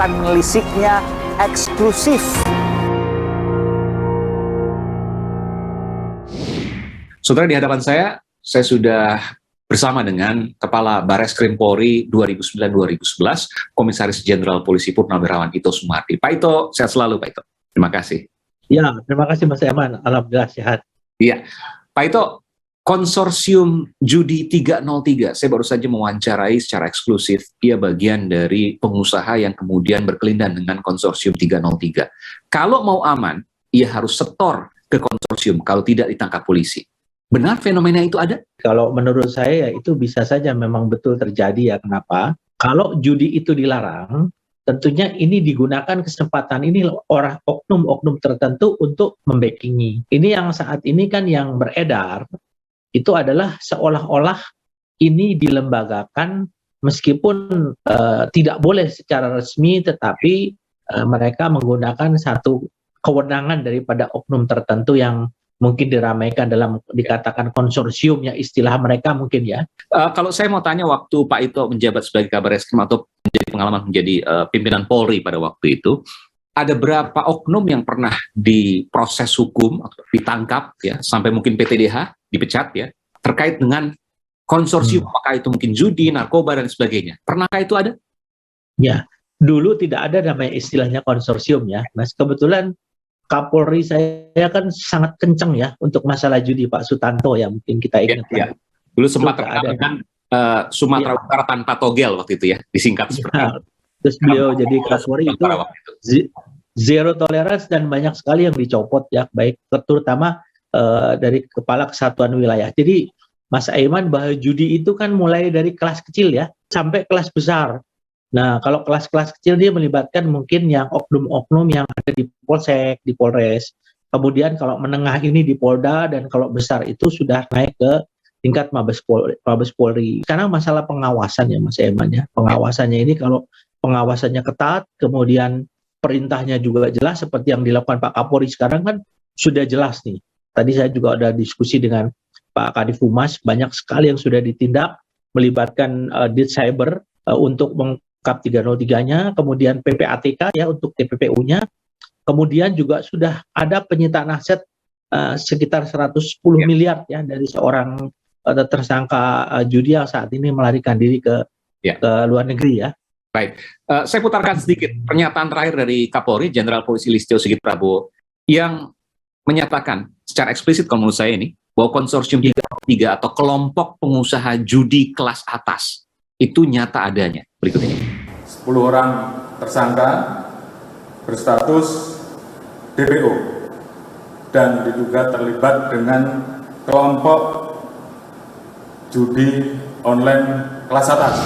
akan menelisiknya eksklusif. Saudara, di hadapan saya sudah bersama dengan Kepala Bareskrim Polri 2009-2011, Komisaris Jenderal Polisi Purnawirawan Ito Sumardi. Pak Ito, sehat selalu Pak Ito. Terima kasih. Ya, terima kasih Mas Eman. Alhamdulillah sehat. Iya, Pak Ito, Konsorsium Judi 303, saya baru saja mewawancarai secara eksklusif, ia bagian dari pengusaha yang kemudian berkelindan dengan Konsorsium 303. Kalau mau aman, ia harus setor ke konsorsium, kalau tidak ditangkap polisi. Benar fenomena itu ada? Kalau menurut saya ya itu bisa saja memang betul terjadi ya. Kenapa? Kalau judi itu dilarang, tentunya ini digunakan kesempatan ini orang oknum-oknum tertentu untuk membackingi. Ini yang saat ini kan yang beredar, itu adalah seolah-olah ini dilembagakan meskipun tidak boleh secara resmi, tetapi mereka menggunakan satu kewenangan daripada oknum tertentu yang mungkin diramaikan dalam dikatakan konsorsium ya, istilah mereka mungkin ya. Kalau saya mau tanya, waktu Pak Ito menjabat sebagai Kabar Eskrim atau menjadi pengalaman menjadi pimpinan Polri pada waktu itu, ada berapa oknum yang pernah diproses hukum atau ditangkap ya, sampai mungkin PTDH dipecat ya, terkait dengan konsorsium, apakah itu mungkin judi, narkoba dan sebagainya. Pernahkah itu ada? Ya, dulu tidak ada namanya istilahnya konsorsium ya. Mas, kebetulan Kapolri saya kan sangat kenceng ya untuk masalah judi, Pak Sutanto ya, mungkin kita ingat. Ya. Dulu sempat terkenal dengan Sumatera Utara tanpa togel waktu itu ya, disingkat seperti itu. Terus beliau jadi Kapolri itu zero tolerance dan banyak sekali yang dicopot ya, baik terutama dari Kepala Kesatuan Wilayah. Jadi Mas Aiman, bahwa judi itu kan mulai dari kelas kecil ya sampai kelas besar. Nah, kalau kelas-kelas kecil dia melibatkan mungkin yang oknum-oknum yang ada di Polsek, di Polres. Kemudian kalau menengah ini di Polda, dan kalau besar itu sudah naik ke tingkat Mabes Polri. Sekarang masalah pengawasan ya Mas Eman ya. Pengawasannya ini kalau pengawasannya ketat, kemudian perintahnya juga jelas seperti yang dilakukan Pak Kapolri sekarang kan sudah jelas nih. Tadi saya juga ada diskusi dengan Pak Kadif Humas, banyak sekali yang sudah ditindak melibatkan Dit Cyber untuk Kap 303-nya, kemudian PPATK ya untuk TPPU-nya, kemudian juga sudah ada penyitaan aset sekitar 110 miliar ya dari seorang tersangka judi yang saat ini melarikan diri ke luar negeri ya. Baik, saya putarkan sedikit pernyataan terakhir dari Kapolri Jenderal Polisi Listio Sigit Prabowo yang menyatakan secara eksplisit kalau menurut saya ini bahwa konsorsium 303 atau kelompok pengusaha judi kelas atas itu nyata adanya. Berikut ini. 10 orang tersangka berstatus DPO dan diduga terlibat dengan kelompok judi online kelas atas.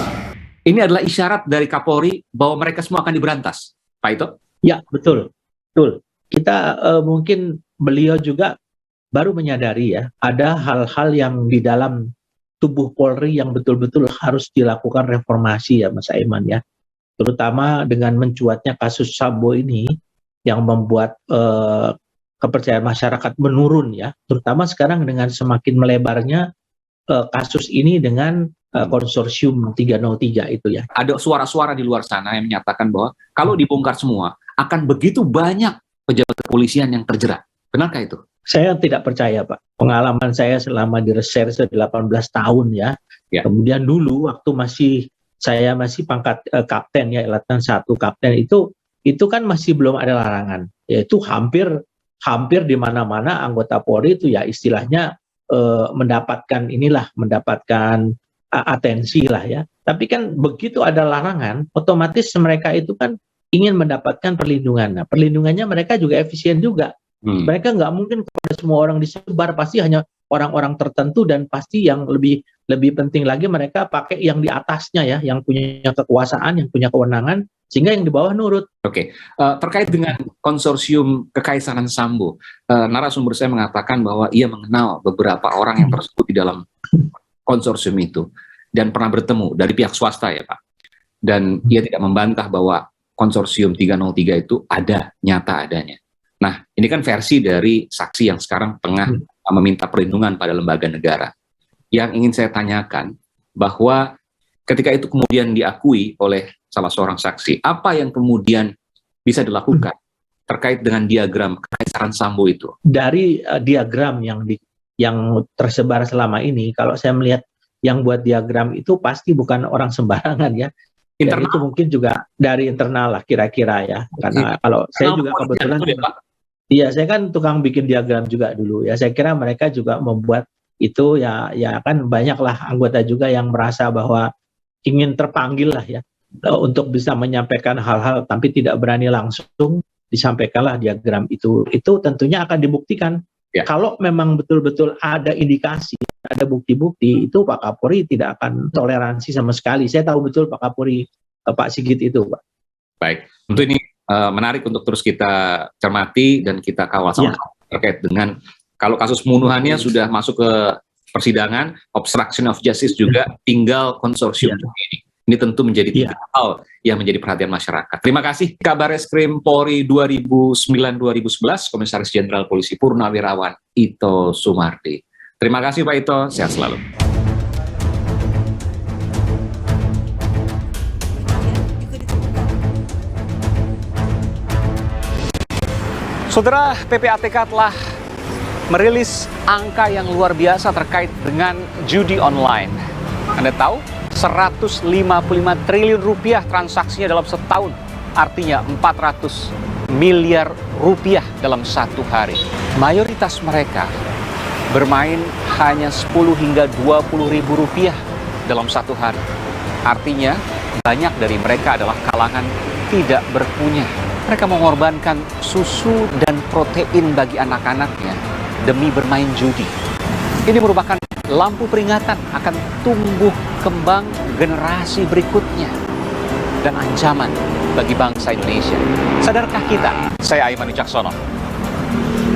Ini adalah isyarat dari Kapolri bahwa mereka semua akan diberantas, Pak Ito? Ya, betul. Kita mungkin beliau juga baru menyadari ya, ada hal-hal yang di dalam tubuh Polri yang betul-betul harus dilakukan reformasi ya Mas Aiman ya. Terutama dengan mencuatnya kasus Sambo ini yang membuat kepercayaan masyarakat menurun ya. Terutama sekarang dengan semakin melebarnya kasus ini dengan konsorsium 303 itu ya. Ada suara-suara di luar sana yang menyatakan bahwa kalau dibongkar semua akan begitu banyak pejabat kepolisian yang terjerat. Benarkah itu? Saya tidak percaya, Pak. Pengalaman saya selama di reserse 18 tahun ya. Kemudian dulu waktu saya masih pangkat kapten ya, Letnan 1 kapten itu kan masih belum ada larangan. Yaitu hampir di mana-mana anggota Polri itu ya istilahnya mendapatkan atensi lah ya. Tapi kan begitu ada larangan, otomatis mereka itu kan ingin mendapatkan perlindungan. Nah, perlindungannya mereka juga efisien juga. Mereka nggak mungkin kepada semua orang disebar, pasti hanya orang-orang tertentu, dan pasti yang lebih penting lagi mereka pakai yang di atasnya ya, yang punya kekuasaan, yang punya kewenangan, sehingga yang di bawah nurut. Oke. Terkait dengan konsorsium Kekaisaran Sambo, narasumber saya mengatakan bahwa ia mengenal beberapa orang yang tersebut di dalam konsorsium itu dan pernah bertemu dari pihak swasta ya Pak. Dan ia tidak membantah bahwa konsorsium 303 itu ada, nyata adanya. Nah, ini kan versi dari saksi yang sekarang tengah meminta perlindungan pada lembaga negara. Yang ingin saya tanyakan bahwa ketika itu kemudian diakui oleh salah seorang saksi. Apa yang kemudian bisa dilakukan terkait dengan diagram Kekaisaran Sambo itu? Dari diagram yang tersebar selama ini, kalau saya melihat yang buat diagram itu pasti bukan orang sembarangan ya. Dan Internal. itu mungkin juga dari internal lah kira-kira ya. Karena kalau saya juga kebetulan, iya saya kan tukang bikin diagram juga dulu ya. Saya kira mereka juga membuat itu ya kan banyaklah anggota juga yang merasa bahwa ingin terpanggil lah ya untuk bisa menyampaikan hal-hal tapi tidak berani langsung disampaikanlah diagram itu. Itu tentunya akan dibuktikan. Ya. Kalau memang betul-betul ada indikasi, ada bukti-bukti, itu Pak Kapolri tidak akan toleransi sama sekali. Saya tahu betul Pak Kapolri, Pak Sigit itu, Pak. Baik, tentu ini menarik untuk terus kita cermati dan kita kawal sama-sama terkait dengan kalau kasus pembunuhannya sudah masuk ke persidangan, obstruction of justice juga tinggal konsorsium ini. Ini tentu menjadi tiga hal yang menjadi perhatian masyarakat. Terima kasih Kabareskrim Polri 2009-2011, Komisaris Jenderal Polisi Purnawirawan Ito Sumardi. Terima kasih Pak Ito, sehat selalu. Saudara, PPATK telah merilis angka yang luar biasa terkait dengan judi online. Anda tahu, 155 triliun rupiah transaksinya dalam setahun. Artinya 400 miliar rupiah dalam satu hari. Mayoritas mereka bermain hanya 10 hingga 20 ribu rupiah dalam satu hari. Artinya banyak dari mereka adalah kalangan tidak berpunya. Mereka mengorbankan susu dan protein bagi anak-anaknya demi bermain judi. Ini merupakan lampu peringatan akan tumbuh kembang generasi berikutnya dan ancaman bagi bangsa Indonesia. Sadarkah kita? Saya Aiman Wicaksono.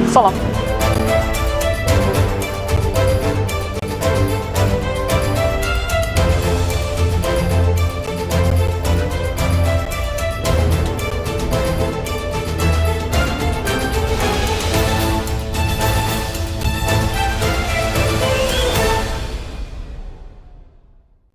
Salam.